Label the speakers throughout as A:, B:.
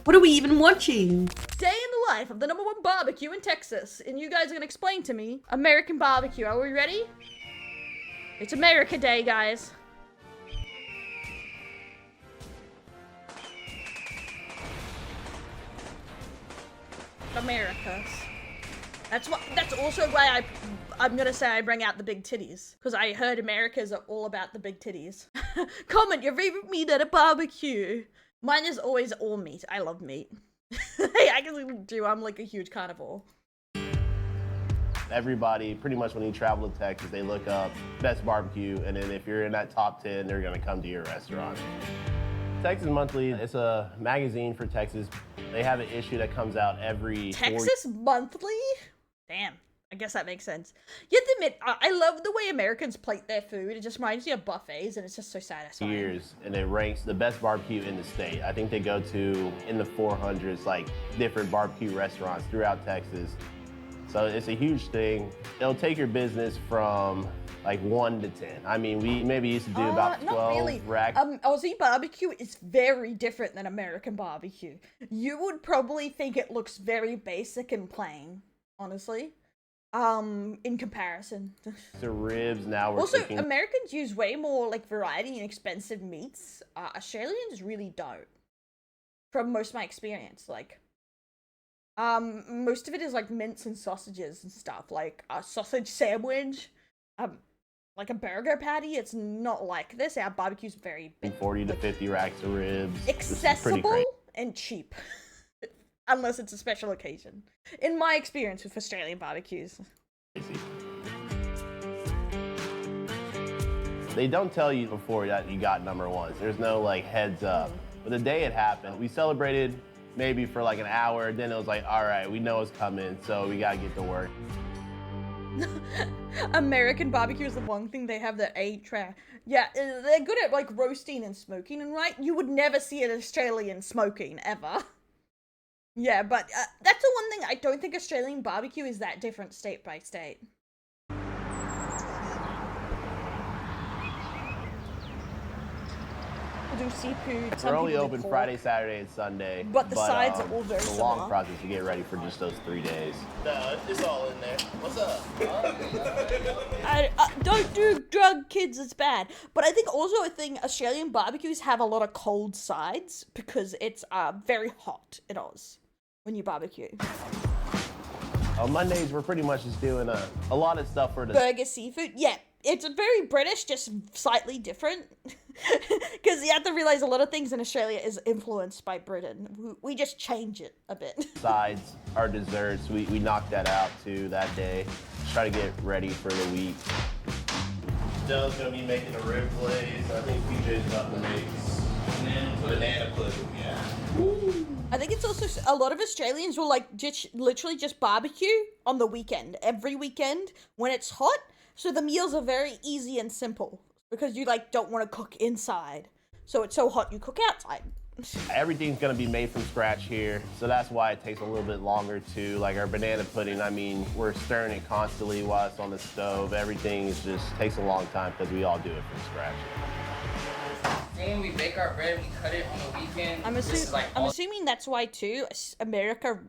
A: What are we even watching?
B: Day in the life of the #1 barbecue in Texas. And you guys are gonna explain to me American barbecue. Are we ready? It's America Day, guys. Americas. That's also why I'm gonna say I bring out the big titties. Because I heard Americas are all about the big titties. Comment your favorite meat at a barbecue. Mine is always all meat. I love meat. I actually do. I'm like a huge carnivore.
C: Everybody, pretty much when you travel to Texas, they look up best barbecue, and then if you're in that top 10, they're gonna come to your restaurant. Texas Monthly, it's a magazine for Texas. They have an issue that comes out every
B: Texas Monthly? Damn, I guess that makes sense. You have to admit, I love the way Americans plate their food. It just reminds me of buffets, and it's just so satisfying.
C: years, and it ranks the best barbecue in the state. I think they go to in the 400s, like different barbecue restaurants throughout Texas. So it's a huge thing. It'll take your business from like 1 to 10. I mean, we maybe used to do about 12
B: not really.
C: racks.
B: Aussie barbecue is very different than American barbecue. You would probably think it looks very basic and plain, honestly. In comparison.
C: The ribs now we're
B: Also,
C: cooking.
B: Americans use way more like variety and expensive meats. Australians really don't. From most of my experience, like, most of it is like mince and sausages and stuff, like a sausage sandwich, like a burger patty. It's not like this. Our barbecue's very big,
C: 40 to 50 racks of ribs.
B: accessible and cheap. Unless it's a special occasion. In my experience with Australian barbecues.
C: They don't tell you before that you got #1s. There's no like heads up. But the day it happened, we celebrated maybe for like an hour. Then it was like, all right, we know it's coming, so we gotta get to work.
B: American barbecue is the one thing they have that yeah, they're good at like roasting and smoking, and right, you would never see an Australian smoking ever. Yeah, but that's the one thing I don't think Australian barbecue is that different state by state. We'll do seafood.
C: We're only open Friday, Saturday, and Sunday.
B: But the sides are all very
C: It's a
B: similar.
C: long process to get ready for just those 3 days.
D: No, it's all in there. What's up?
B: Don't do drug, kids, it's bad. But I think also a thing, Australian barbecues have a lot of cold sides because it's very hot in Oz when you barbecue.
C: On Mondays, we're pretty much just doing a lot of stuff for the
B: Burger seafood, yeah. It's very British, just slightly different. Because you have to realize a lot of things in Australia is influenced by Britain. We just change it a bit.
C: sides, our desserts. We knocked that out too that day. Try to get ready for the week. Joe's gonna be making a rib glaze. I think PJ's about to make banana pudding. Yeah.
B: I think it's also a lot of Australians will like literally just barbecue on the weekend, every weekend when it's hot. So the meals are very easy and simple because you like don't want to cook inside. So it's so hot you cook outside.
C: Everything's gonna be made from scratch here, so that's why it takes a little bit longer too. Like our banana pudding, I mean, we're stirring it constantly while it's on the stove. Everything is just takes a long time because we all do it from scratch.
E: When we bake our bread, we cut it on the weekend.
B: I'm assuming that's why too. America,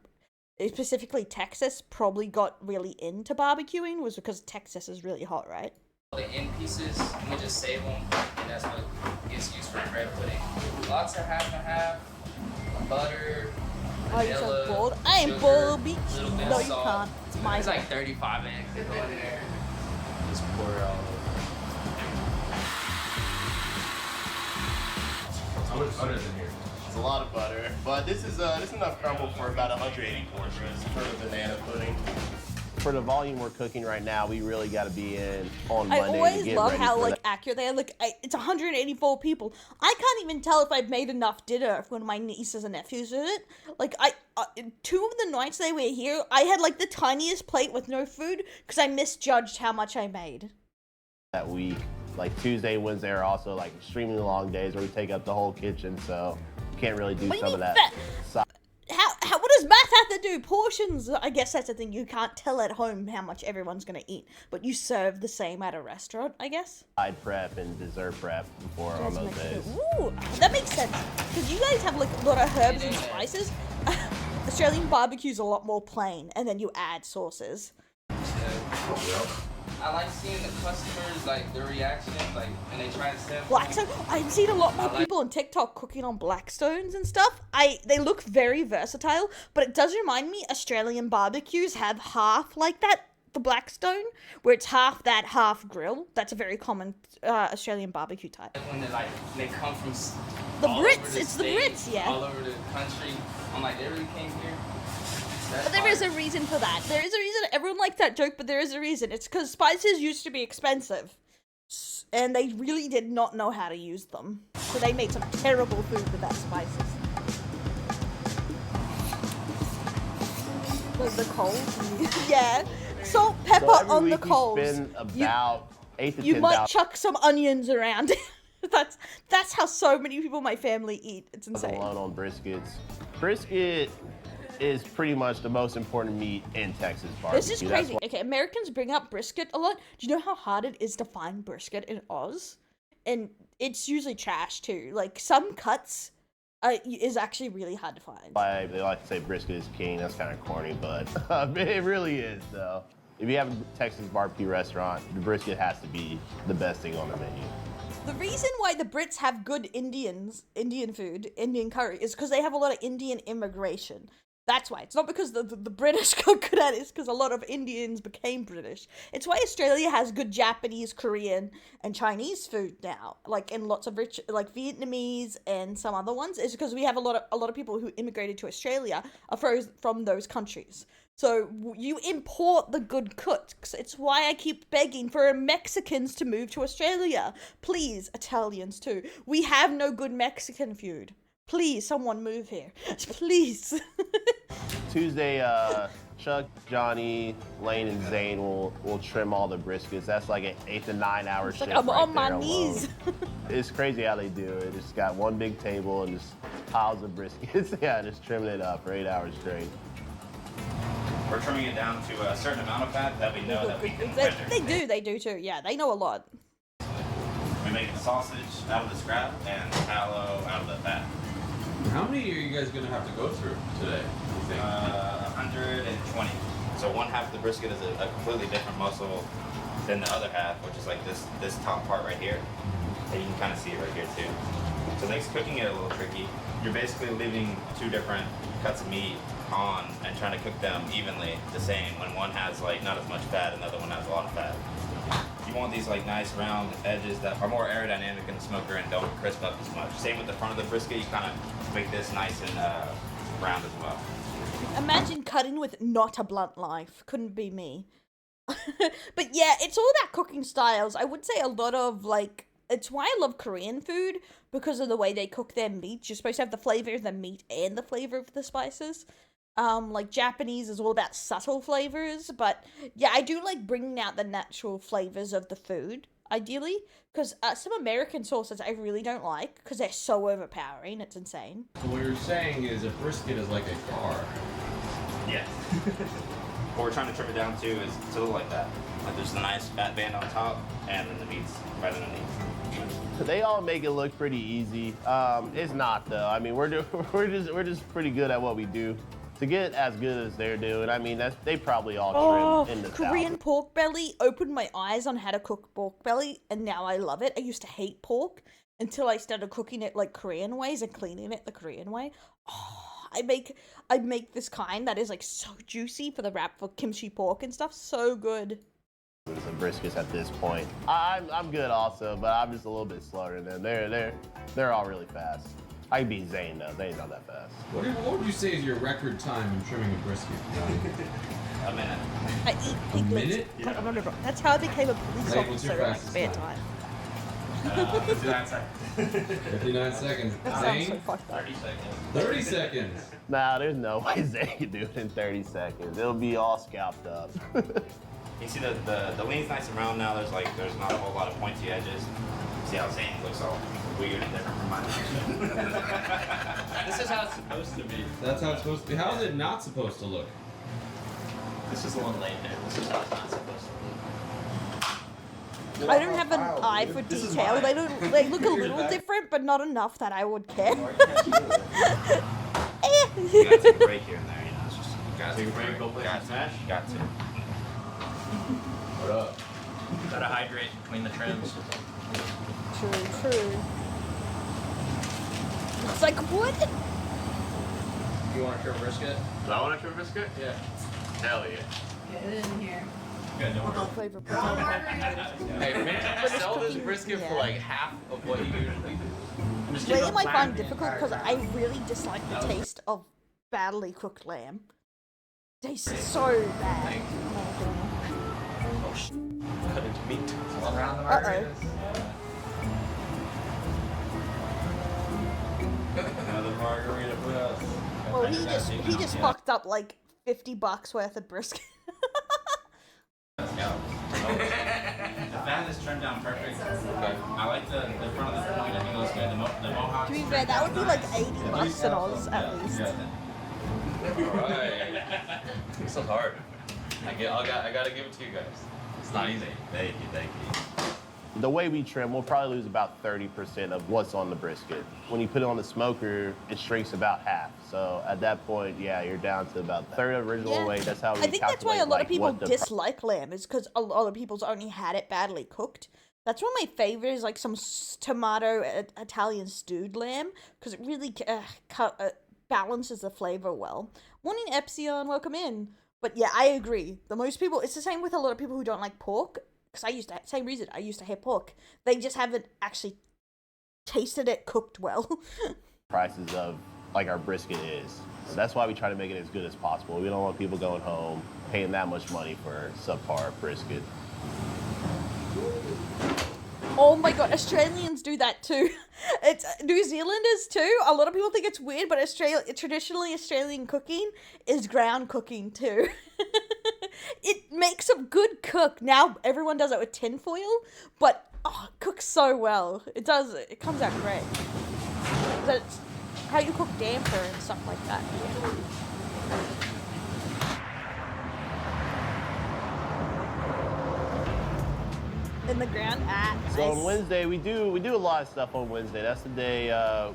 B: specifically Texas, probably got really into barbecuing was because Texas is really hot, right?
E: The end pieces, and we just save them, and that's what gets used for bread pudding. Lots of half and half, butter,
B: Oh, you're so
E: vanilla,
B: bold. I ain't
E: sugar,
B: bold, bitch.
E: little bit
B: No,
E: of
B: you
E: salt.
B: can't. It's my
E: It's like 35 eggs that go in there. Just pour it all over.
D: How much butter is in here? It's a lot of butter, but this is enough crumble for about 180 portions for the banana pudding.
C: For the volume we're cooking right now, we really got to be in on
B: I
C: Monday to
B: always
C: get
B: love
C: ready
B: how
C: for
B: like
C: that.
B: accurate they are. Like it's 184 people. I can't even tell if I've made enough dinner when my nieces and nephews did it. Like two of the nights they were here, I had like the tiniest plate with no food because I misjudged how much I made.
C: that week. Like Tuesday, Wednesday are also like extremely long days where we take up the whole kitchen, so we can't really do
B: What do you
C: some of
B: mean
C: that.
B: How what does math have to do? Portions, I guess that's the thing. You can't tell at home how much everyone's gonna eat, but you serve the same at a restaurant, I guess.
C: Side prep and dessert prep before on those days.
B: Ooh, that makes sense. Because you guys have like a lot of herbs and spices. Australian barbecue's a lot more plain, and then you add sauces.
E: I like seeing the customers, like, their reaction, like, when they try to sell.
B: Blackstone. I've seen a lot more people on TikTok cooking on Blackstones and stuff. They look very versatile, but it does remind me Australian barbecues have half like that, the Blackstone, where it's half that, half grill. That's a very common Australian barbecue type.
E: When they come from
B: The
E: all over
B: Brits,
E: the
B: it's the
E: state,
B: Brits, yeah.
E: all over the country. I'm like, they really came here. That's
B: But there is
E: fire.
B: a reason for that. There is a reason. Everyone likes that joke, but there is a reason. It's because spices used to be expensive. And they really did not know how to use them. So they made some terrible food with that spices. Like the coals. Yeah. Salt, pepper
C: So every
B: on the
C: week
B: coals.
C: you spend about 8 to
B: You
C: 10,000.
B: might chuck some onions around. That's how so many people in my family eat. It's insane.
C: Alone on briskets. Brisket is pretty much the most important meat in Texas barbecue.
B: This is
C: That's
B: crazy.
C: why
B: Okay, Americans bring up brisket a lot. Do you know how hard it is to find brisket in Oz? And it's usually trash too. Like some cuts is actually really hard to find.
C: they like to say brisket is king. That's kind of corny, but it really is though. If you have a Texas barbecue restaurant, the brisket has to be the best thing on the menu.
B: The reason why the Brits have good Indian food, Indian curry, is because they have a lot of Indian immigration. That's why. It's not because the British got good at it, it's because a lot of Indians became British. It's why Australia has good Japanese, Korean, and Chinese food now. Like, in lots of rich, like Vietnamese and some other ones. It's because we have a lot of people who immigrated to Australia are from those countries. So you import the good cooks. It's why I keep begging for Mexicans to move to Australia. Please, Italians too. We have no good Mexican food. Please, someone move here. Please.
C: Tuesday, Chuck, Johnny, Lane, and Zane will trim all the briskets. That's like an 8 to 9 hour
B: It's
C: shift.
B: like I'm
C: right
B: on my
C: there
B: knees.
C: alone. It's crazy how they do it. It's got one big table and just piles of briskets. Yeah, just trimming it up for 8 hours straight.
A: We're trimming it down to a certain amount of fat that we know that we can render.
B: They do too. Yeah, they know a lot.
A: We make sausage out of the scrap and tallow out of the fat.
F: How many are you guys gonna have to go through today, you think?
A: 120. So one half of the brisket is a completely different muscle than the other half, which is like this top part right here. And you can kind of see it right here too. So it makes cooking it a little tricky. You're basically leaving two different cuts of meat on and trying to cook them evenly the same when one has like not as much fat and the other one has a lot of fat. You want these like nice round edges that are more aerodynamic in the smoker and don't crisp up as much. Same with the front of the brisket, you kind of make this nice and round as well.
B: Imagine cutting with not a blunt knife. Couldn't be me. But yeah, it's all about cooking styles. I would say a lot of like, it's why I love Korean food, because of the way they cook their meat. You're supposed to have the flavor of the meat and the flavor of the spices. Like Japanese is all about subtle flavors, but yeah, I do like bringing out the natural flavors of the food, ideally, because some American sauces I really don't like, because they're so overpowering, it's insane.
F: So what you're saying is a brisket is like a car.
A: Yeah. What we're trying to trim it down to is to look like that. Like there's a nice fat band on top, and then the meat's right underneath.
C: They all make it look pretty easy. It's not though. I mean, we're just pretty good at what we do. To get as good as they're doing, I mean, they probably all trim in the
B: Korean
C: thousands.
B: pork belly opened my eyes on how to cook pork belly, and now I love it. I used to hate pork until I started cooking it like Korean ways and cleaning it the Korean way. Oh, I make this kind that is like so juicy for the wrap for kimchi pork and stuff. So good.
C: And briskets at this point. I'm good also, but I'm just a little bit slower than them. They're all really fast. I can beat Zane though. Zane's not that fast.
F: What would you say is your record time in trimming a brisket, Johnny?
A: A minute.
B: I eat piglets.
F: minute?
B: I remember. That's how I became a police
F: Hey, what's your
B: officer in my
F: fastest
B: spare
F: time?
B: time.
A: 59 seconds.
F: 59 seconds.
B: That sounds so
F: Zane?
B: fucked up.
A: 30 seconds.
F: 30 seconds.
C: Nah, there's no way Zane can do it in 30 seconds. It'll be all scalped up.
A: You see the lean's nice and round now. There's not a whole lot of pointy edges. See how Zane looks all weird and different from mine.
E: This is how it's supposed to be.
F: That's how it's supposed to be. How is it not supposed to look?
E: This is the one laid there. This is how it's not supposed to
B: I don't have an eye for detail. They don't. They look a little different, but not enough that I would care.
A: You gotta take a break here and there, you know. It's just you gotta take a break.
F: Go play
A: Got
F: some Smash.
A: Got to.
F: What up?
A: Gotta hydrate between the trims.
B: True. It's like what?
E: You want a trim brisket?
D: Do I want a trim biscuit?
E: Yeah.
D: Hell yeah.
G: Get it in here.
A: Good, don't worry.
B: Flavor
E: Hey, man, sell this brisket for like half of what you usually do.
B: Lamb I find difficult because I really dislike the taste of badly cooked lamb. Tastes so bad.
A: Cut into meat.
E: All around the
B: Uh-oh.
E: margaritas.
F: Another margarita for us.
B: Well, he just fucked up like $50 worth of brisket.
A: Let's go. The fat is trimmed down perfect.
E: Okay.
A: I like the front of the point. I think it looks good. The mohawk.
B: To be fair, that would be like $80 in Oz at least.
E: Alright. This is hard. I gotta give it to you guys. It's not easy.
A: Thank you.
C: The way we trim, we'll probably lose about 30% of what's on the brisket. When you put it on the smoker, it shrinks about half. So at that point, yeah, you're down to about a third of original weight. That's how we
B: I think that's why a
C: calculate,
B: lot of
C: like,
B: people
C: what the
B: dislike lamb, is because a lot of people's only had it badly cooked. That's one of my favorites, like some tomato Italian stewed lamb, because it really balances the flavor well. Morning, Epsilon, welcome in. But yeah, I agree. Most people, it's the same with a lot of people who don't like pork. Because same reason, I used to hate pork. They just haven't actually tasted it cooked well.
C: prices of like our brisket is. So that's why we try to make it as good as possible. We don't want people going home paying that much money for subpar brisket.
B: Oh my god, Australians do that too. It's New Zealanders too. A lot of people think it's weird, but traditionally Australian cooking is ground cooking too. It makes a good cook. Now everyone does it with tinfoil, but it cooks so well. It does. It comes out great. That's how you cook damper and stuff like that. In the ground.
C: So
B: Nice.
C: on Wednesday we do a lot of stuff on Wednesday. That's the day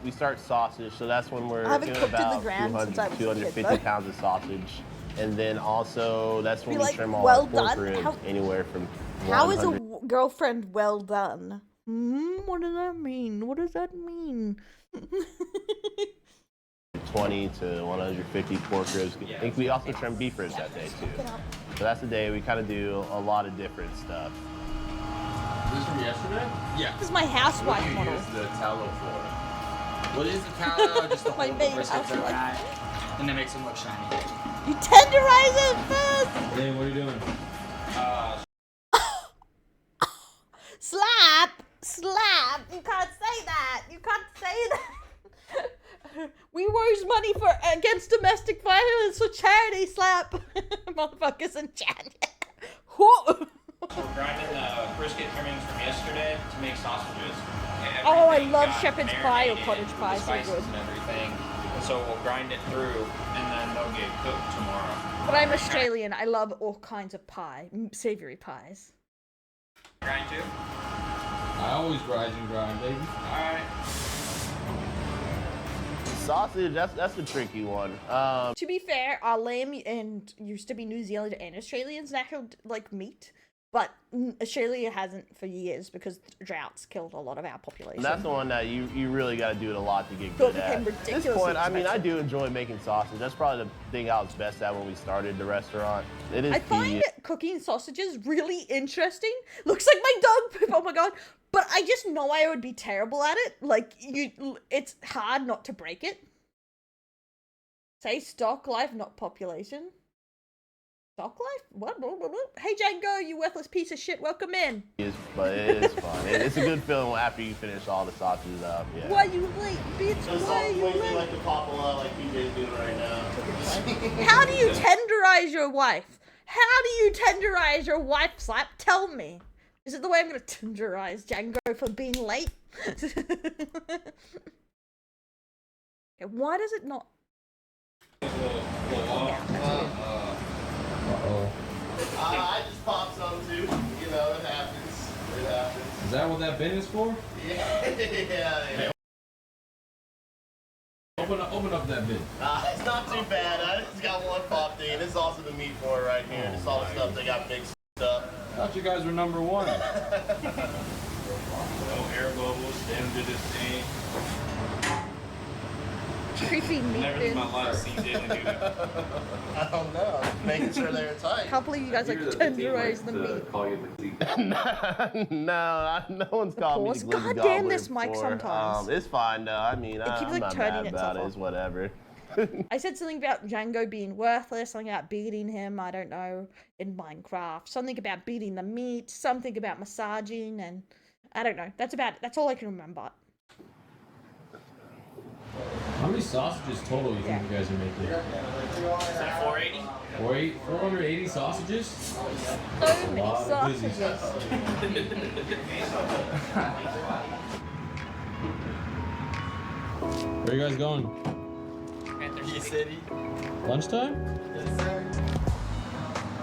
C: we start sausage. So that's when we're
B: I haven't
C: doing
B: cooked in the
C: about
B: ground since I was a kid,
C: 250
B: though.
C: pounds of sausage. And then also that's when
B: Be
C: we
B: like,
C: trim all
B: well
C: our pork
B: done?
C: ribs,
B: How-
C: anywhere from
B: How is a
C: 100
B: girlfriend well done? What does that mean? What does that mean?
C: 20 to 150 pork ribs. I think we also trim beef ribs that day too. So that's the day we kind of do a lot of different stuff.
F: This is from yesterday?
E: Yeah.
B: This is my housewife
F: What do you
B: model.
F: use the tallow for?
E: What is the tallow? Just to
B: My
E: hold
B: main
E: the brisket
B: housewife.
E: overnight, and it makes them look shiny.
B: You tenderize it first!
F: Hey, what are you doing?
B: Slap! You can't say that! You can't say that! We raise money against domestic violence for charity, slap! Motherfuckers in chat.
A: We're grinding the brisket trimmings from yesterday to make sausages.
B: Oh, I
A: Everything
B: love
A: got
B: shepherd's pie or
A: marinated
B: cottage
A: with
B: pie,
A: the
B: so
A: spices
B: good.
A: and everything. And so we'll grind it through, and then they'll get cooked tomorrow.
B: But I'm Australian. I love all kinds of pie. Savory pies.
A: Grind too?
F: I always rise and grind, baby.
A: Alright.
C: Sausage, that's the tricky one.
B: To be fair, our lamb and used to be New Zealand and Australians natural like meat, but Australia hasn't for years because droughts killed a lot of our population.
C: That's the one that you really got to do it a lot to get
B: So it
C: good at.
B: became
C: At this
B: ridiculously
C: point, I mean, I
B: expensive.
C: do enjoy making sausage. That's probably the thing I was best at when we started the restaurant. It is
B: I find
C: tedious.
B: cooking sausages really interesting. Looks like my dog poop. Oh my god! But I just know I would be terrible at it. Like it's hard not to break it. Say stock life, not population. Stock life? What? Hey Django, you worthless piece of shit. Welcome in.
C: But it is fun. It's a good feeling after you finish all the sausages up. Yeah.
B: Why you late, bitch? Why you late?
D: like to pop a lot like PJ's doing right now.
B: How do you tenderize your wife? How do you tenderize your wife, Slap? Tell me. Is it the way I'm gonna tenderize Django for being late? Okay, why does it not?
D: I just popped some too. You know, it happens.
F: Is that what that bin is for?
D: Yeah.
F: Open up that bin.
D: It's not too bad. I just got one popped in. This is also the meat for it right here. This is all the stuff they got mixed up.
F: I thought you guys were number one.
A: No air bubbles, didn't do this thing.
B: Creepy meat
A: Never in
B: bin.
A: my life seen Jalen do that.
D: I don't know. Just making sure they're tight.
B: Can't believe you guys like tenderize the meat.
F: Call you the team.
C: no one's called me
B: Pause.
C: the glizzy
B: God damn
C: gobbler
B: this mic
C: before.
B: sometimes.
C: It's fine though. I mean,
B: keeps,
C: I'm
B: like,
C: not
B: turning
C: mad
B: itself
C: about it.
B: off.
C: It's whatever.
B: I said something about Django being worthless, something about beating him, I don't know, in Minecraft, something about beating the meat, something about massaging, and I don't know. That's all I can remember.
F: How many sausages total you think you guys are making?
A: Is that 480?
F: 480 sausages?
B: So many
F: lot of
B: sausages.
F: Where are you guys going?
A: City.
F: Lunchtime?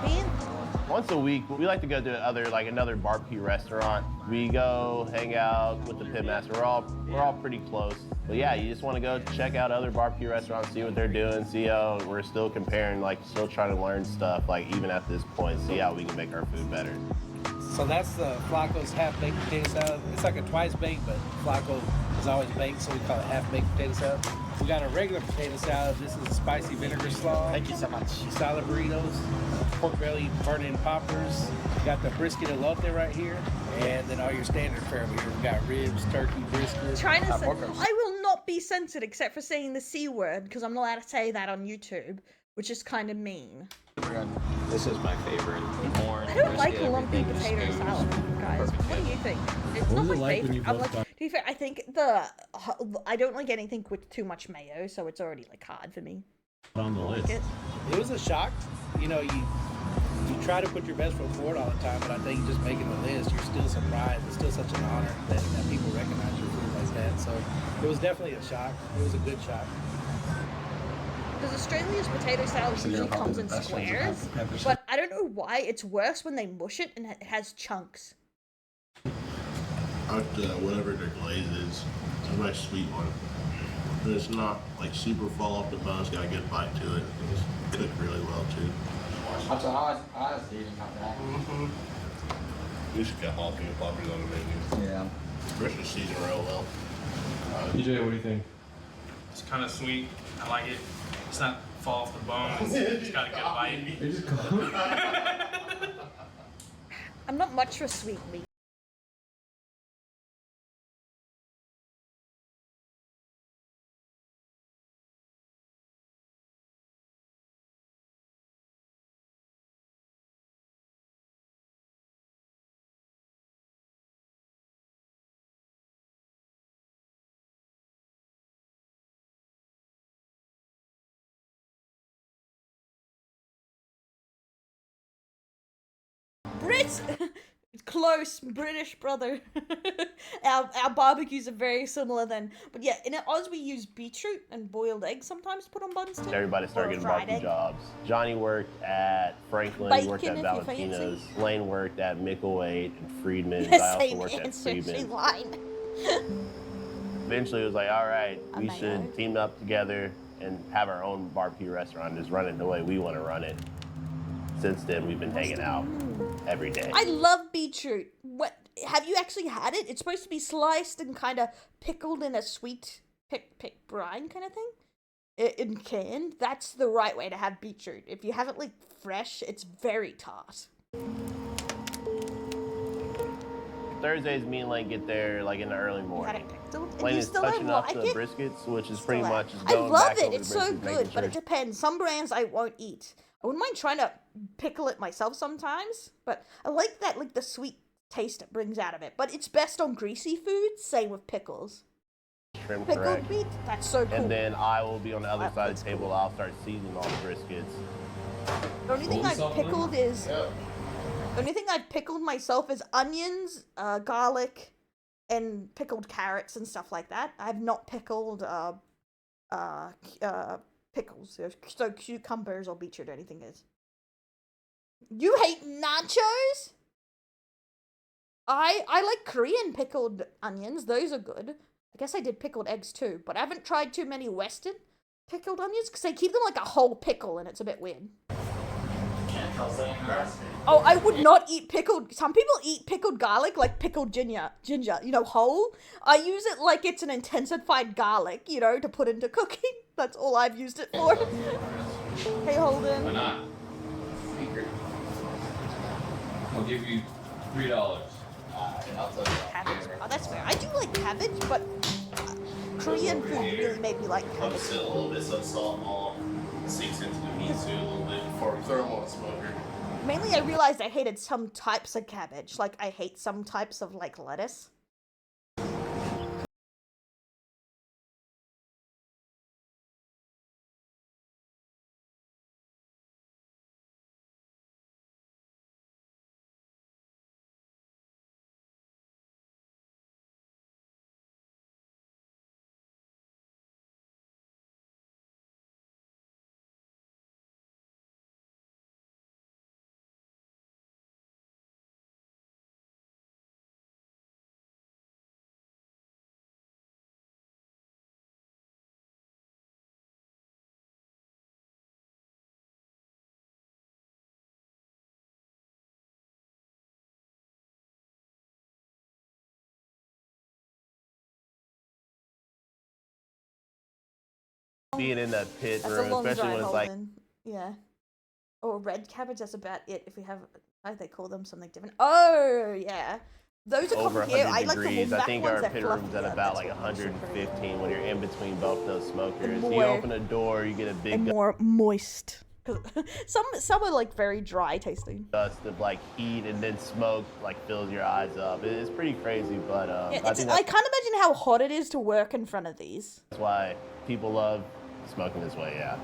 B: Man,
C: Once a week, we like to go to another barbecue restaurant. We go hang out with the pitmaster. We're all pretty close. But yeah, you just want to go check out other barbecue restaurants, see what they're doing, see how we're still comparing, still trying to learn stuff, even at this point, see how we can make our food better.
G: So that's the Flacco's half-baked potato salad. It's like a twice-baked, but Flacco is always baked, so we call it half-baked potato salad. We got a regular potato salad. This is a spicy vinegar slaw.
D: Thank you so much.
G: Salad burritos, pork belly burnt-in poppers. We got the brisket elote right here, and then all your standard fare over here. We got ribs, turkey, brisket.
B: trying to say, I will not be censored except for saying the C word, because I'm not allowed to say that on YouTube, which is kind of mean.
H: This is my favorite. More
B: I don't like lumpy potato salad, guys. What do you think? It's
F: What
B: not
F: was
B: my
F: it like when
B: favorite.
F: you
B: I'm
F: both
B: like,
F: got-
B: to be fair, I think I don't like anything with too much mayo, so it's already hard for me.
F: On the list.
G: It was a shock. You know, you try to put your best foot forward all the time, but I think just making the list, you're still surprised. It's still such an honor that people recognize your food like that. So it was definitely a shock. It was a good shock.
B: Because Australia's potato salad usually comes in squares, but I don't know why it's worse when they mush it and it has chunks.
I: Whatever their glaze is, it's a nice sweet one. But it's not super fall off the bone. It's got a good bite to it. It's cooked really well too.
D: We should get jalapeno poppers on the menu.
H: Yeah.
I: Brisket seasoned real well.
F: PJ, what do you think?
J: It's kind of sweet. I like it. It's not fall off the bone. It's got a good bite.
F: They just go.
B: I'm not much for sweet meat. Brits, close British brother. our barbecues are very similar then, but yeah, in Oz we use beetroot and boiled eggs sometimes to put on buns too.
C: Everybody started
B: Or a
C: getting
B: fried
C: barbecue
B: egg.
C: jobs. Johnny worked at Franklin, he worked at
B: Bacon, if you're fancy.
C: Valentino's. Lane worked at Micklethwait and Freedman's.
B: The
C: I also
B: same
C: worked at
B: answer, she
C: Freedman's.
B: lied.
C: Eventually it was like, all right,
B: A
C: we
B: mayo.
C: should team up together and have our own barbecue restaurant and just run it the way we want to run it. Since then, we've been hanging out every day.
B: I love beetroot. What have you actually had it? It's supposed to be sliced and kind of pickled in a sweet pick brine kind of thing. In canned, that's the right way to have beetroot. If you have it fresh, it's very tart.
C: Thursdays, me and Lane get there in the early
B: You had
C: morning.
B: it pickled, and
C: Lane
B: you
C: is
B: still
C: touching
B: don't
C: up
B: like
C: the
B: it.
C: briskets, which is
B: Still
C: pretty
B: have-
C: much just
B: I
C: going
B: love
C: back
B: it.
C: over
B: It's
C: the
B: so
C: briskets, making
B: good, but
C: sure
B: it depends. Some brands I won't eat. I wouldn't mind trying to pickle it myself sometimes, but I like that the sweet taste it brings out of it. But it's best on greasy foods. Same with pickles.
C: shrimp
B: Pickled
C: correct.
B: meat. That's so cool.
C: And then I will be on the other
B: That
C: side of
B: looks
C: the table.
B: cool.
C: I'll start seasoning all the briskets.
B: The only thing
F: Holy
B: I've
F: salt
B: pickled
F: lemon?
B: is the only thing I've pickled myself is onions, garlic, and pickled carrots and stuff like that. I've not pickled pickles, so cucumbers or beetroot or anything is. You hate nachos? I like Korean pickled onions. Those are good. I guess I did pickled eggs too, but I haven't tried too many Western pickled onions because they keep them like a whole pickle and it's a bit weird. Oh, I would not eat pickled. Some people eat pickled garlic like pickled ginger, you know, whole. I use it like it's an intensified garlic, you know, to put into cooking. That's all I've used it for. Hey, Holden.
F: Why not? Secret. I'll give you $3.
D: I'll tell you.
B: Cabbage. Oh, that's fair. I do like cabbage, but Korean food really made me like
D: Let it
B: cabbage.
D: sit a little bit so the salt all sinks into the meat too a little bit before we throw them on the smoker.
B: Mainly, I realized I hated some types of cabbage. Like, I hate some types of, like, lettuce.
C: Being in the pit
B: That's
C: room,
B: a long
C: especially
B: drive,
C: when it's like
B: Holden. Yeah. Or red cabbage, that's about it. If we have, I they call them something different. Oh, yeah. Those are
C: over
B: common here.
C: 100
B: I like the
C: degrees. I
B: wombat
C: think
B: ones,
C: our
B: they're
C: pit room's at
B: fluffier.
C: about
B: That's
C: like
B: what makes them pretty
C: 115 when you're in between both those smokers. You
B: more-
C: open a door, you get a big
B: And more moist. Some are like very dry tasting.
C: gust of like heat, and then smoke like fills your eyes up. It's pretty crazy, but
B: Yeah,
C: I think
B: I
C: that's
B: can't imagine how hot it is to work in front of these.
C: why people love smoking this way. Yeah.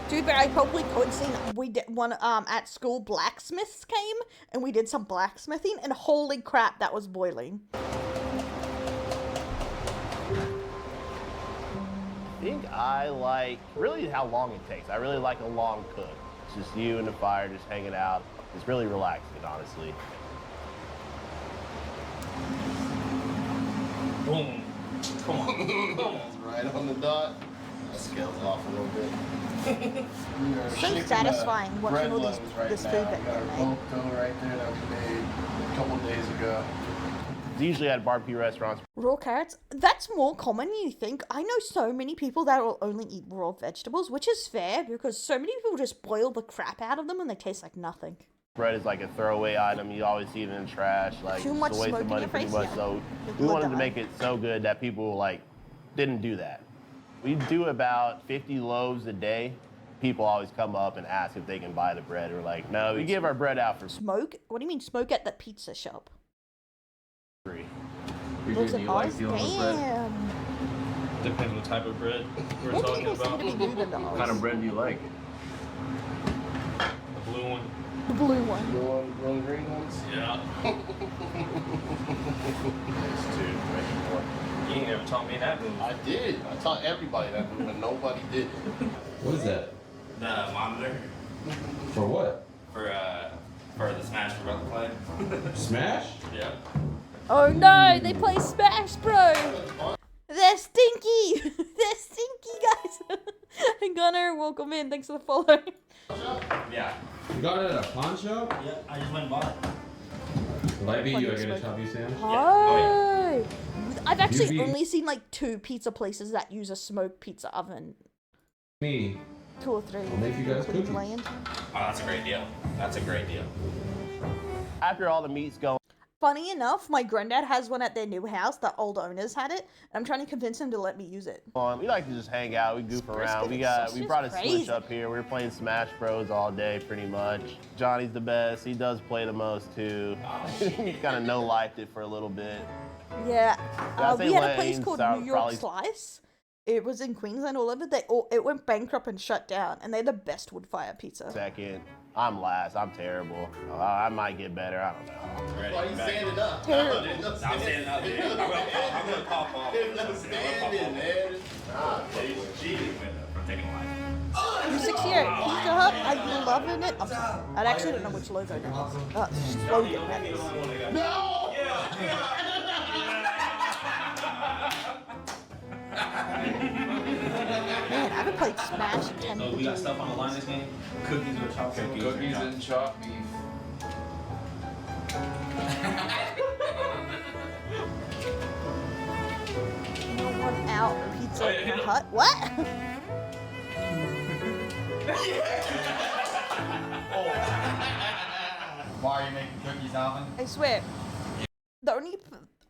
B: Dude, but I probably could see. We did one at school. Blacksmiths came and we did some blacksmithing, and holy crap, that was boiling.
C: I think I like really how long it takes. I really like a long cook. It's just you and the fire just hanging out. It's really relaxing, honestly.
J: Boom. Come on. Come on.
D: It's right on the dot. That scales off a little bit. We are
B: So
D: shaking
B: satisfying
D: the
B: watching
D: bread
B: all
D: loaves right
B: this
D: now.
B: food that
D: We got
B: they
D: our
B: make.
D: bulk dough right there that we made a couple days ago.
C: It's usually at barbecue restaurants.
B: Raw carrots? That's more common than you think. I know so many people that will only eat raw vegetables, which is fair because so many people just boil the crap out of them and they taste like nothing.
C: Bread is like a throwaway item. You always see it in the trash. Like,
B: Too
C: it's
B: much
C: a waste
B: smoke
C: of
B: in
C: money
B: your
C: pretty
B: face,
C: much.
B: yeah.
C: So we
B: People
C: wanted to
B: die.
C: make it so good that people like didn't do that. We do about 50 loaves a day. People always come up and ask if they can buy the bread. We're like, no, we give our bread out for
B: Smoke? What do you mean smoke at the pizza shop?
C: free.
B: Those
H: Do
B: are
H: you like
B: ours?
H: dealing with bread?
B: Damn.
J: Depends what type of bread we're
B: What do
J: talking
B: you seem
J: about.
B: to be doing to
H: What kind of bread do you like?
J: The blue one.
B: The blue one.
D: You want the green ones?
J: Yeah.
D: There's two, maybe more.
J: You ain't never taught me that move.
D: I did. I taught everybody that move, and nobody did it.
F: What is that?
A: The monitor
F: For what?
A: for the Smash we're about to play.
F: Smash?
A: Yeah.
B: Oh no, they play Smash Bro! They're stinky! They're stinky, guys! And Gunner, welcome in. Thanks for the follow.
A: Yeah.
F: You got it at a pawn shop?
A: Yeah. I just went and bought it.
F: Will I be you? I get a chop you sandwich?
B: Oh! I've actually
F: be-
B: only seen like 2 pizza places that use a smoked pizza oven.
F: Me.
B: 2 or 3.
F: I'll make you guys
B: including
F: cookies.
B: Land.
A: Oh, that's a great deal. That's a great deal.
C: After all the meat's going
B: Funny enough, my granddad has one at their new house. The old owners had it. And I'm trying to convince him to let me use it.
C: on, we like to just hang out. We goof around. We brought a
B: crazy.
C: Switch up here. We were playing Smash Bros all day, pretty much. Johnny's the best. He does play the most too. He kind of no-lifed it for a little bit.
B: Yeah,
C: I'd say
B: we had a place
C: Lane's
B: called
C: out
B: New York
C: probably-
B: Slice. It was in Queensland all over. It went bankrupt and shut down, and they're the best wood fire pizza.
C: Second, I'm last. I'm terrible. I might get better. I don't know.
A: Ready?
D: Why are you
A: Ready?
D: standing up?
B: Terrible.
D: There's no
A: I'm standing up, dude. I'm gonna pop off.
D: There's no standing, man. Nah,
A: She's cheating with it, bro. I'm taking a life.
B: 268 Pizza Hut. Are you loving it? I'm sorry. I actually don't know which logo that is. Slogan that is. Man, I haven't played Smash in 10
F: So we got stuff on the line this game. Cookies or chopped cookies.
E: Cookies and chopped beef.
B: No one out Pizza Hut. What?
H: Why are you making cookies, Alvin?
B: I swear, the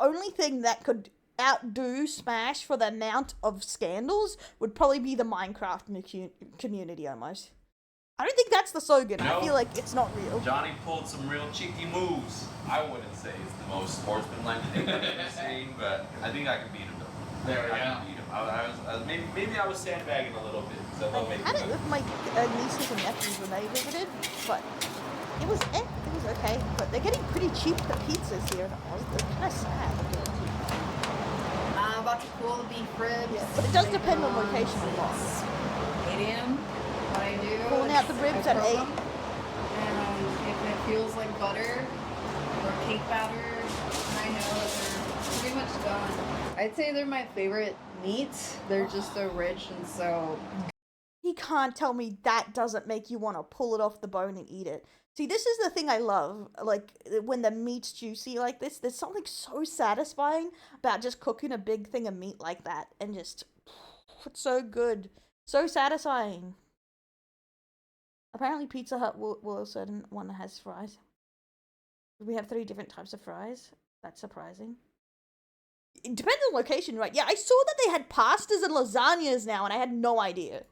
B: only thing that could outdo Smash for the amount of scandals would probably be the Minecraft community almost. I don't think that's the slogan. I feel like it's not real.
F: Johnny pulled some real cheeky moves. I wouldn't say it's the most sportsmanlike thing I've ever seen, but I think I can beat him though.
H: There we
F: I
H: go.
F: can beat him. Maybe I was sandbagging a little bit. So
B: I had it with my nieces and nephews when they visited, but it was okay. But they're getting pretty cheap pizzas here in Oz. They're kind of sad.
K: I'm about to cool the beef ribs.
B: Yeah, but it does depend on location a lot.
K: 8 a.m. What I do
B: Pulling
K: is
B: out the ribs
K: I
B: at
K: cook
B: 8.
K: them, and if it feels like butter or cake batter, I know that they're pretty much done. I'd say they're my favorite meats. They're just so rich and so...
B: He can't tell me that doesn't make you want to pull it off the bone and eat it. See, this is the thing I love, like, when the meat's juicy like this, there's something so satisfying about just cooking a big thing of meat like that, and just, it's so good, so satisfying. Apparently Pizza Hut will also one that has fries. We have 3 different types of fries. That's surprising. It depends on location, right? Yeah, I saw that they had pastas and lasagnas now, and I had no idea.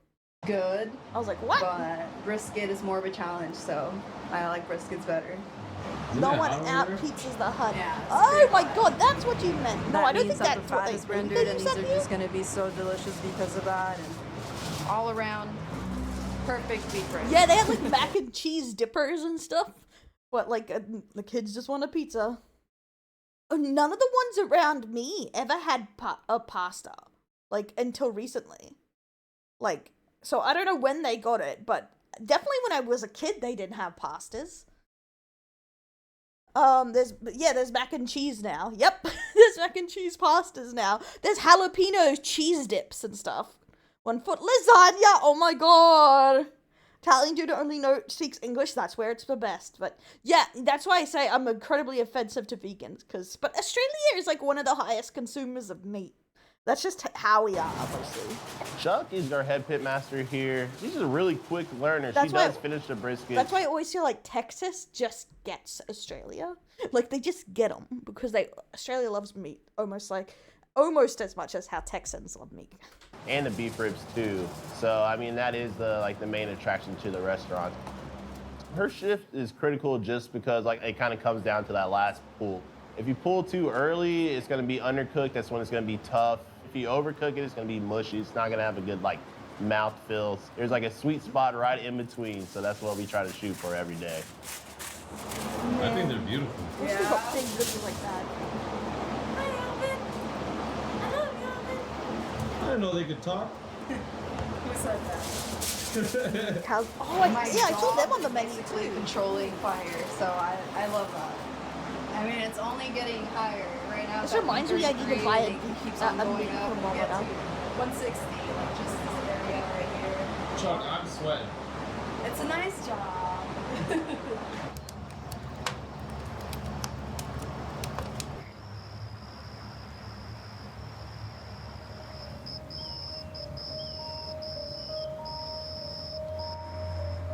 K: Good.
B: I was like, what?
K: But brisket is more of a challenge, so I like briskets better.
B: No one out pizzas the Hut.
K: Yeah,
B: oh my god, that's what you meant. No, I don't think
K: that
B: that's
K: the
B: what
K: fat
B: they
K: is
B: do.
K: rendered,
B: They
K: and
B: use
K: these
B: that
K: are
B: here?
K: just going to be so delicious because of that, and all around perfect beef ribs.
B: Yeah, they had like mac and cheese dippers and stuff. But like the kids just want a pizza. None of the ones around me ever had a pasta, like until recently. Like, so I don't know when they got it, but definitely when I was a kid, they didn't have pastas. There's mac and cheese now. Yep, there's mac and cheese pastas now. There's jalapeno cheese dips and stuff. 1 foot lasagna. Oh my god. Italian dude only speaks English. That's where it's the best. But yeah, that's why I say I'm incredibly offensive to vegans. But Australia is like one of the highest consumers of meat. That's just how we are, mostly.
C: Chuck is our head pit master here. She's a really quick learner.
B: That's
C: She
B: why-
C: does finish the brisket.
B: That's why I always feel like Texas just gets Australia. Like they just get them because Australia loves meat almost as much as how Texans love meat.
C: And the beef ribs too. So I mean that is the main attraction to the restaurant. Her shift is critical just because like it kind of comes down to that last pull. If you pull too early, it's gonna be undercooked. That's when it's gonna be tough. If you overcook it, it's gonna be mushy. It's not gonna have a good like mouth feel. There's like a sweet spot right in between. So that's what we try to shoot for every day.
F: I think they're beautiful.
B: Who's got big ribs like that?
F: I didn't know they could talk.
K: Who said that?
B: I saw them on the menu
K: basically
B: too.
K: controlling fire, so I love that. I mean, it's only getting higher right now.
B: This
K: it's at
B: reminds me I need to buy a
K: 133,
B: beef-
K: keeps on
B: a
K: going
B: beef
K: up.
B: from
K: We get to
B: Walmart.
K: 160, like just this area right here.
F: Chuck, I'm sweating.
K: It's a nice job.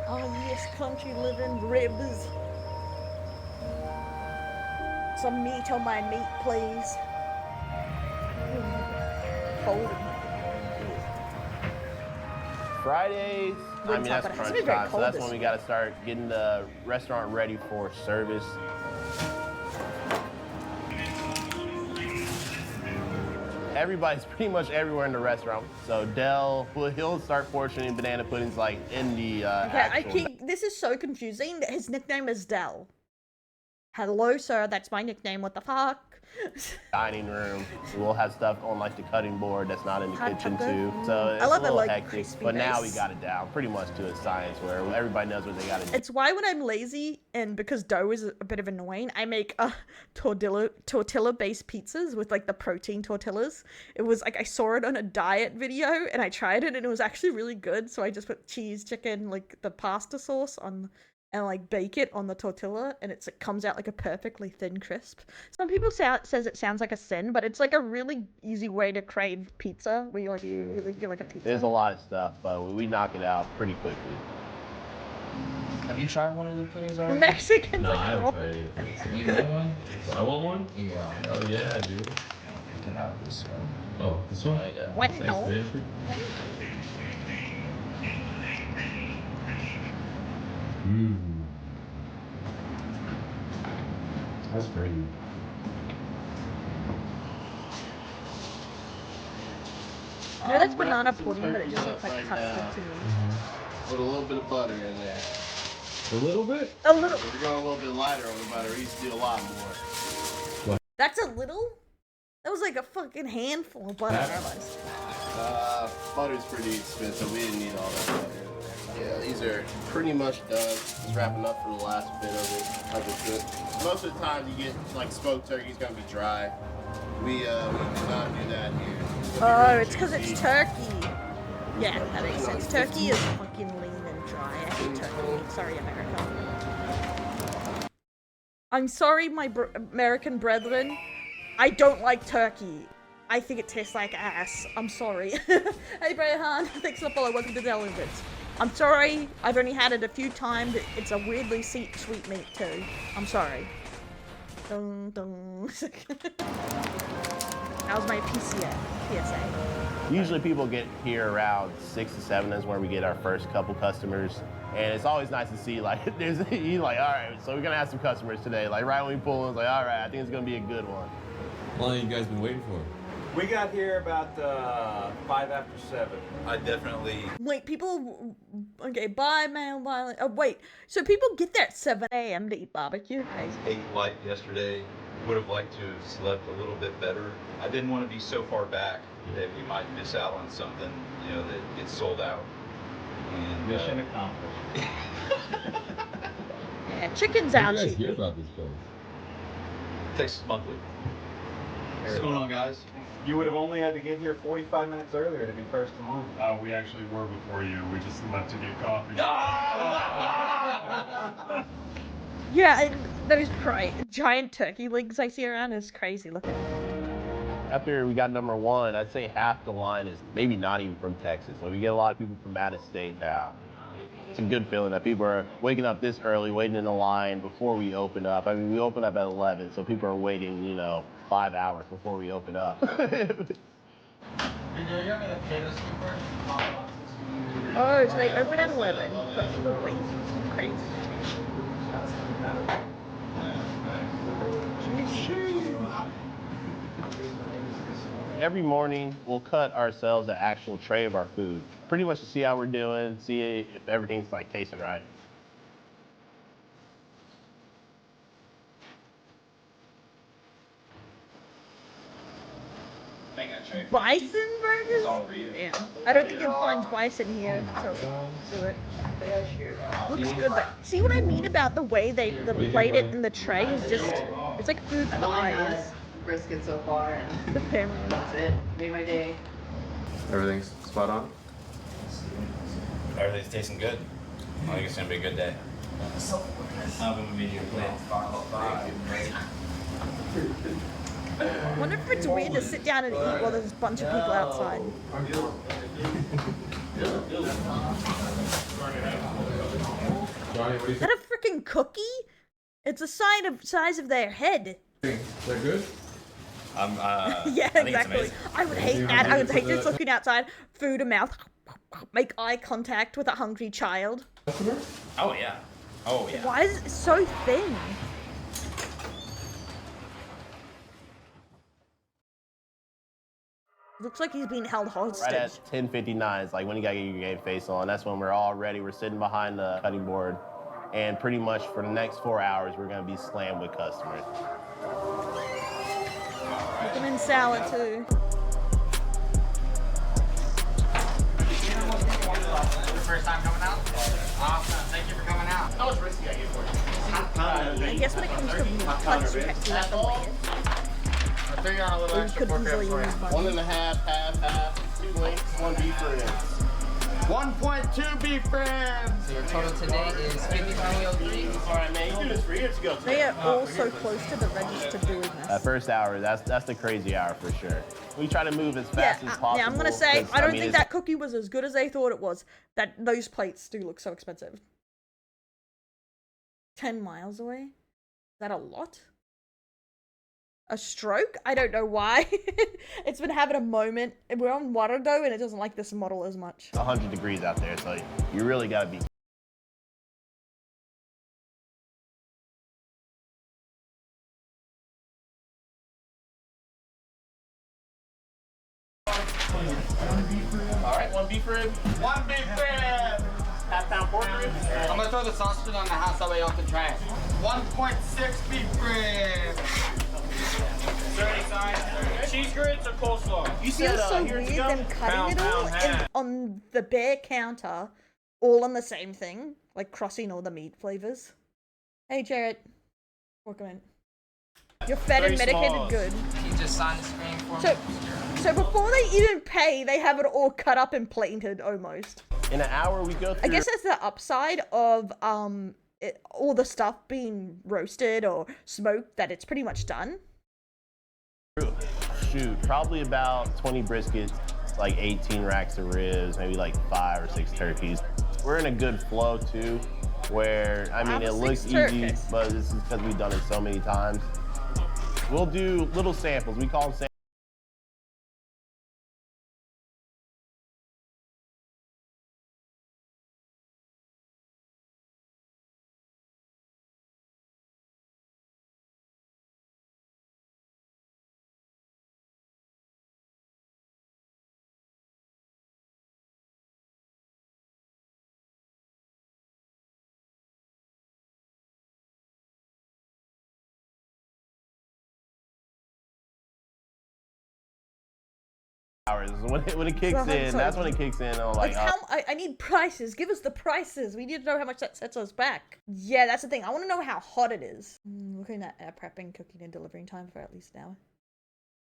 B: Oh yes, country living ribs. Some meat on my meat, please. Cold.
C: Fridays, I mean that's
B: but it has to
C: crunch
B: be very
C: time, so
B: cold
C: that's
B: this
C: when we
B: week.
C: gotta start getting the restaurant ready for service. Everybody's pretty much everywhere in the restaurant. So Dell, he'll start portioning banana puddings like in the actual.
B: This is so confusing. His nickname is Dell. Hello, sir. That's my nickname. What the fuck?
C: dining room. We'll have stuff on like the cutting board that's not in the
B: Hot
C: kitchen
B: chocolate.
C: too. So it's
B: I love
C: a little
B: it, like,
C: hectic,
B: crispy
C: but now we
B: base.
C: got it down pretty much to a science where everybody knows what they got to do.
B: It's why when I'm lazy and because dough is a bit of annoying, I make tortilla-based pizzas with like the protein tortillas. It was like I saw it on a diet video and I tried it and it was actually really good. So I just put cheese, chicken, like the pasta sauce on and like bake it on the tortilla and it comes out like a perfectly thin crisp. Some people says it sounds like a sin, but it's like a really easy way to crave pizza where you really feel like a pizza.
C: There's a lot of stuff, but we knock it out pretty quickly.
E: Have you tried one of the puddings already?
B: Mexicans.
F: No,
B: like,
F: I haven't
B: oh.
F: tried anything.
E: You want one?
F: I want one?
E: Yeah.
F: Oh yeah, I do.
E: Get out this one.
F: Oh, this one?
E: Yeah.
B: What?
F: Thanks,
B: No.
F: man. That's great.
B: No, that's banana pudding, but it just looks like
I: Right
B: custard
I: now.
B: to me.
I: Put a little bit of butter in there.
F: A little bit?
B: A little.
I: If you're going a little bit lighter on the butter, you used to do a lot more.
B: That's a little? That was like a fucking handful of butter.
I: Butter's pretty expensive. We didn't need all that butter. Yeah, these are pretty much done. Just wrapping up for the last bit of it. Most of the time, you get like smoked turkey's gonna be dry. We do not do that here.
B: Oh, it's because it's turkey. Yeah, that makes sense. Turkey is fucking lean and dry. I hate turkey. Sorry, America. I'm sorry, my American brethren. I don't like turkey. I think it tastes like ass. I'm sorry. Hey, Brayhan. Thanks for the follow. Welcome to the Elephants. I'm sorry. I've only had it a few times. It's a weirdly sweet meat too. I'm sorry. Dun, dun. That was my PSA.
C: Usually people get here around 6 to 7 is where we get our first couple customers. And it's always nice to see, like, you're like, all right, so we're going to have some customers today. Like, right when we pull in, it's like, all right, I think it's going to be a good one.
F: How long have you guys been waiting for?
L: We got here about 5 after 7.
F: I definitely...
B: Wait, people... Okay, bye, man, bye. Oh, wait. So people get there at 7 a.m. to eat barbecue? Crazy.
F: ate light yesterday. Would have liked to have slept a little bit better. I didn't want to be so far back that we might miss out on something, you know, that gets sold out. And,
L: Mission accomplished.
B: Yeah, chicken's out cheap.
F: hear about this place? Texas Monthly. What's going on, guys?
L: You would have only had to get here 45 minutes earlier to be first in line.
M: We actually were before you. We just left to get coffee.
B: Yeah, and those giant turkey legs I see around is crazy looking.
C: After we got number 1, I'd say half the line is maybe not even from Texas. So we get a lot of people from out of state now. It's a good feeling that people are waking up this early, waiting in the line before we open up. I mean, we open up at 11, so people are waiting, 5 hours before we open up.
B: Oh, so they open at 11, but people wait. Crazy.
C: Every morning, we'll cut ourselves an actual tray of our food, pretty much to see how we're doing, see if everything's like tasting right.
B: Bison burgers? Yeah. I don't think you'll find bison here, so do it. Looks good, but see what I mean about the way they plate it in the tray is just, it's like food for the eyes.
K: Brisket so far, and
B: The family.
K: that's it. Made my day.
F: Everything's spot on?
A: Everything's tasting good. I think it's gonna be a good day.
B: I wonder if it's weird to sit down and eat while there's a bunch of people outside.
F: Johnny, what do you
B: Is that a freaking cookie? It's a size of their head.
F: think? Is that good?
B: Yeah, exactly. I would hate that. I would hate just looking outside, food in mouth, make eye contact with a hungry child.
A: Oh yeah. Oh yeah.
B: Why is it so thin? Looks like he's being held hostage.
C: Right at 10:59 is like when you gotta get your game face on. That's when we're all ready. We're sitting behind the cutting board, and pretty much for the next 4 hours, we're gonna be slammed with customers.
B: and sour too.
H: First time coming out? Awesome. Thank you for coming out.
I: How much brisket I get for you?
B: I guess when it comes to meat cuts, you have to have to weigh it.
H: I'll throw you on a little
B: Or you
H: extra
B: could
H: pork
B: easily
H: ribs for you.
B: use
I: 1.5, half, 2 links, 1 beef ribs.
H: 1.2 beef ribs. So your total today is 5303.
I: Alright, man, you do this for years ago.
B: They are all so close to the register doing this.
C: That first hour, that's the crazy hour for sure. We try to move as fast as possible.
B: Yeah, I'm gonna say,
C: 'cause,
B: I don't
C: mean,
B: think
C: it's-
B: that cookie was as good as they thought it was. Those plates do look so expensive. 10 miles away? Is that a lot? A stroke? I don't know why. It's been having a moment. We're on water though, and it doesn't like this model as much.
C: 100 degrees out there, so you really gotta be.
I: Alright, 1 beef rib.
H: 1 beef rib.
I: Half-pound pork rib.
H: I'm gonna throw the sausage on the house that way y'all can try it. 1.6 beef rib. 30 sides. Cheese grits or coleslaw?
I: You
B: Feels
I: said
B: so
I: years
B: weird
I: ago?
B: them cutting it all on the bare counter, all on the same thing, like crossing all the meat flavors. Hey Jarrett, welcome in. You're fed and medicated good.
E: He just signed the screen for me.
B: So before they even pay, they have it all cut up and plated almost.
C: In an hour, we go through.
B: I guess that's the upside of all the stuff being roasted or smoked, that it's pretty much done.
C: Shoot, probably about 20 briskets, like 18 racks of ribs, maybe like 5 or 6 turkeys. We're in a good flow too, where, I mean, it looks easy, but this is because we've done it so many times. We'll do little samples. We call them samples. When it kicks in, that's when it kicks in. I'm like,
B: I need prices. Give us the prices. We need to know how much that sets us back. Yeah, that's the thing. I want to know how hot it is. Looking at prepping, cooking, and delivering time for at least an hour.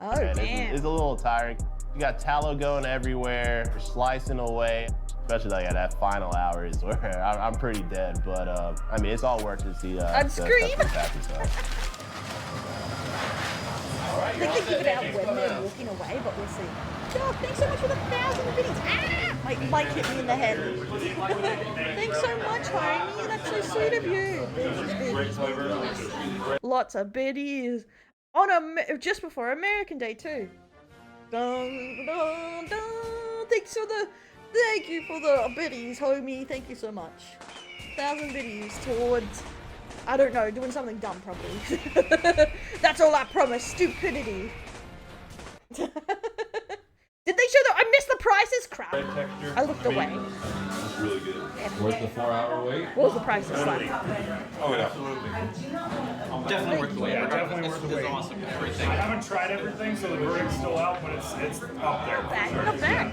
B: Oh,
C: man,
B: damn.
C: It's a little tiring. You got tallow going everywhere, you're slicing away. Especially like at that final hours where I'm pretty dead. But I mean, it's all worth to see.
B: I'm screaming.
C: Happy, so.
B: I think they give it out when they're walking away, but we'll see. Oh, thanks so much for the 1,000 biddies. Ah! Mike hit me in the head. Thanks so much, homie. That's so sweet of you. Lots of biddies. On just before American Day too. Dun, dun, dun. Thank you for the biddies, homie. Thank you so much. 1,000 biddies towards, I don't know, doing something dumb probably. That's all I promise. Stupidity. Did they show that? I missed the prices? Crap. I looked away.
N: It's really good. Worth the 4-hour wait?
B: What was the prices like?
N: Oh, absolutely.
J: Definitely worth the wait.
M: Yeah, definitely worth the wait.
J: Awesome.
M: I haven't tried everything, so the verdict's still out, but it's up there.
B: Not bad.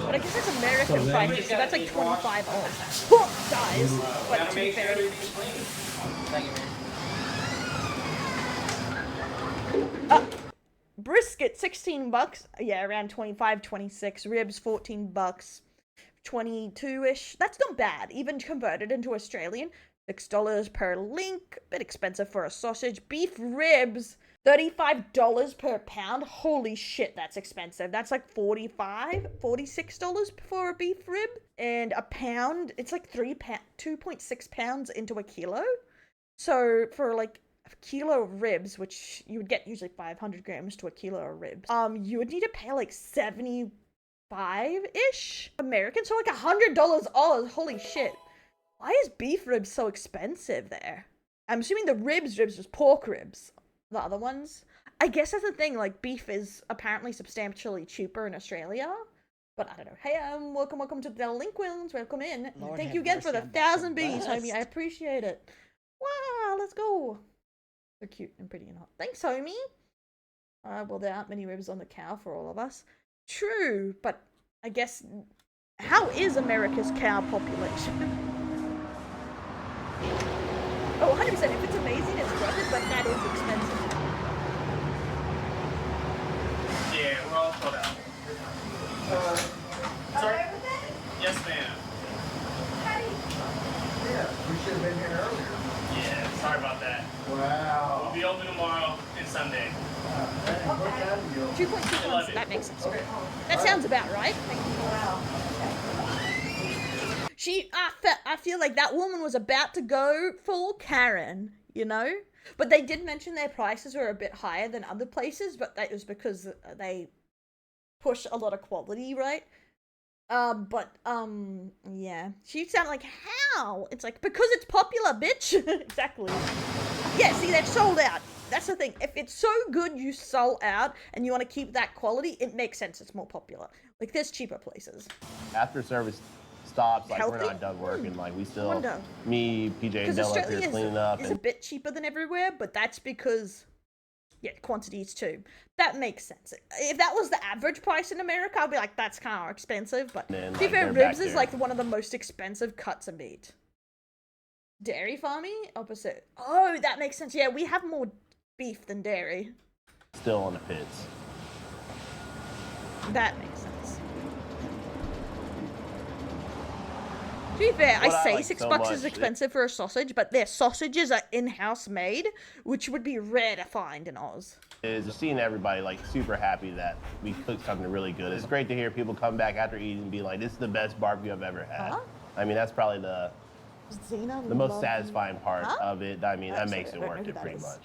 B: But I guess it's American prices, so that's like 25 off. Guys, but to be fair. Brisket, 16 bucks. Yeah, around 25, 26. Ribs, 14 bucks. 22-ish. That's not bad. Even converted into Australian. $6 per link. Bit expensive for a sausage. Beef ribs, $35 per pound. Holy shit, that's expensive. That's like $46 for a beef rib. And a pound, it's like 2.6 pounds into a kilo. So for like a kilo of ribs, which you would get usually 500 grams to a kilo of ribs, you would need to pay like 75-ish American, so like $100 all. Holy shit. Why is beef ribs so expensive there? I'm assuming the ribs was pork ribs. The other ones, I guess that's the thing, like beef is apparently substantially cheaper in Australia. But I don't know. Hey, welcome to the Delinquents. Welcome in.
O: Lord
B: Thank
O: have
B: you again for the
O: mercy,
B: 1,000
O: I'm
B: bees, homie.
O: blessed.
B: I appreciate it. Wow, let's go. So cute and pretty and hot. Thanks, homie. Well, there aren't many ribs on the cow for all of us. True, but I guess, how is America's cow population? Oh, 100%, if it's amazing, it's worth it, but that is expensive.
J: Yeah, we're all sold out. Sorry? Yes, ma'am.
O: Yeah, we should have been here earlier.
J: Yeah, sorry about that.
O: Wow.
J: We'll be open tomorrow and Sunday.
B: 2.2 months, that makes sense. That sounds about right. I feel like that woman was about to go full Karen, you know? But they did mention their prices were a bit higher than other places, but that was because they push a lot of quality, right? Yeah. She sounded like, how? It's like, because it's popular, bitch! Exactly. Yeah, see, they're sold out. That's the thing. If it's so good you sell out and you want to keep that quality, it makes sense it's more popular. Like, there's cheaper places.
C: After service stops, like,
B: Healthy?
C: we're not done working. Like, we still,
B: Wonder.
C: me, PJ, and Dell up here cleaning up.
B: Is a bit cheaper than everywhere, but that's because, yeah, quantities too. That makes sense. If that was the average price in America, I'd be like, that's kind of expensive. But
C: then,
B: to be
C: like,
B: fair,
C: they're
B: ribs
C: back
B: is
C: there.
B: like one of the most expensive cuts of meat. Dairy farming? Opposite. Oh, that makes sense. Yeah, we have more beef than dairy.
C: Still on the pits.
B: That makes sense. To be fair,
C: What
B: I say
C: like
B: $6
C: so
B: is
C: much-
B: expensive for a sausage, but their sausages are in-house made, which would be rare to find in Oz.
C: Is just seeing everybody like super happy that we cooked something really good. It's great to hear people come back after eating and be like, this is the best barbecue I've ever had. I mean, that's probably the most satisfying part of it. I mean, that makes it worth it pretty much.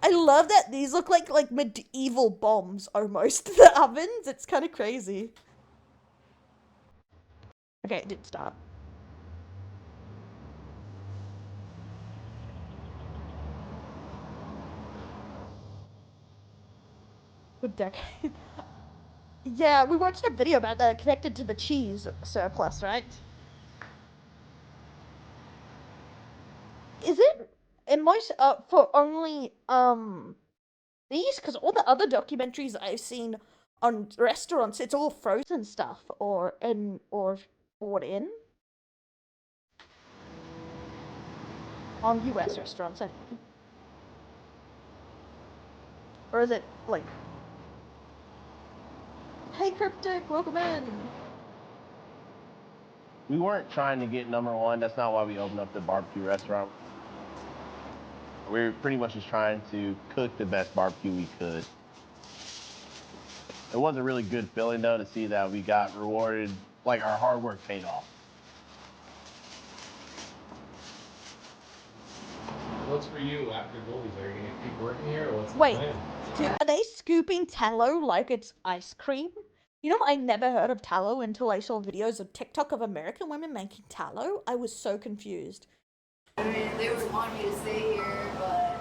B: I love that these look like medieval bombs almost. The ovens, it's kind of crazy. Okay, it did start. Good decade. Yeah, we watched a video about that connected to the cheese surplus, right? Is it in most for only these? Because all the other documentaries I've seen on restaurants, it's all frozen stuff or bought in. On US restaurants, I think. Or is it like, hey Cryptic, welcome in.
C: We weren't trying to get #1. That's not why we opened up the barbecue restaurant. We're pretty much just trying to cook the best barbecue we could. It was a really good feeling though to see that we got rewarded, like our hard work paid off.
N: What's for you after goalies? Are you gonna keep working here, or what's the
B: Wait,
N: plan?
B: are they scooping tallow like it's ice cream? You know, I never heard of tallow until I saw videos of TikTok of American women making tallow. I was so confused.
K: I mean, they would want me to stay here, but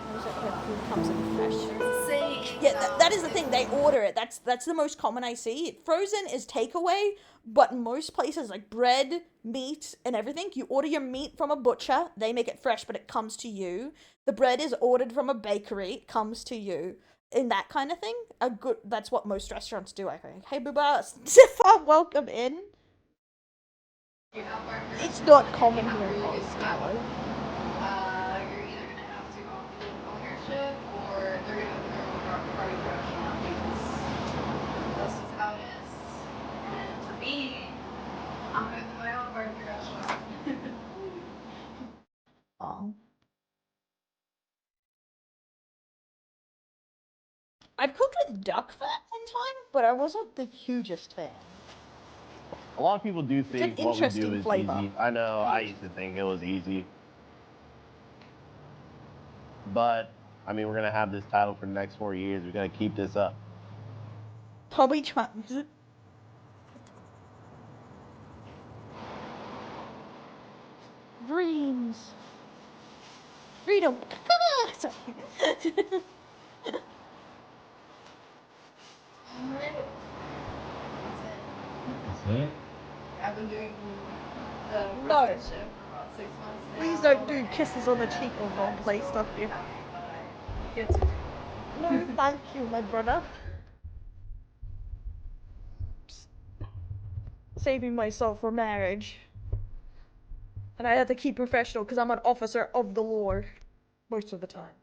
B: food comes in fresh.
K: There's a saying.
B: Yeah, that is the thing. They order it. That's the most common I see. Frozen is takeaway, but most places like bread, meat, and everything, you order your meat from a butcher. They make it fresh, but it comes to you. The bread is ordered from a bakery. It comes to you. In that kind of thing, that's what most restaurants do, I think. Hey, Booba, Sifa, welcome in. It's not common here in Oz, tallow.
K: You're either gonna have to go on the ownership, or they're gonna have their own barbecue restaurant, because that's just how it is. And for me, I'm gonna do my own barbecue restaurant.
B: Oh. I've cooked with duck fat one time, but I wasn't the hugest fan.
C: A lot of people do think what we do is
B: flavor.
C: easy. I know, I used to think it was easy. But, I mean, we're gonna have this title for the next 4 years. We're gonna keep this up.
B: Tommy Trump. Dreams. Freedom. Sorry.
K: I've been doing the
B: No.
K: CrossFit shit for about 6 months now.
B: Please don't do kisses on the cheek or roleplay stuff here.
K: Get to
B: No. Thank you, my brother. Saving myself for marriage. And I have to keep professional because I'm an officer of the law most of the time.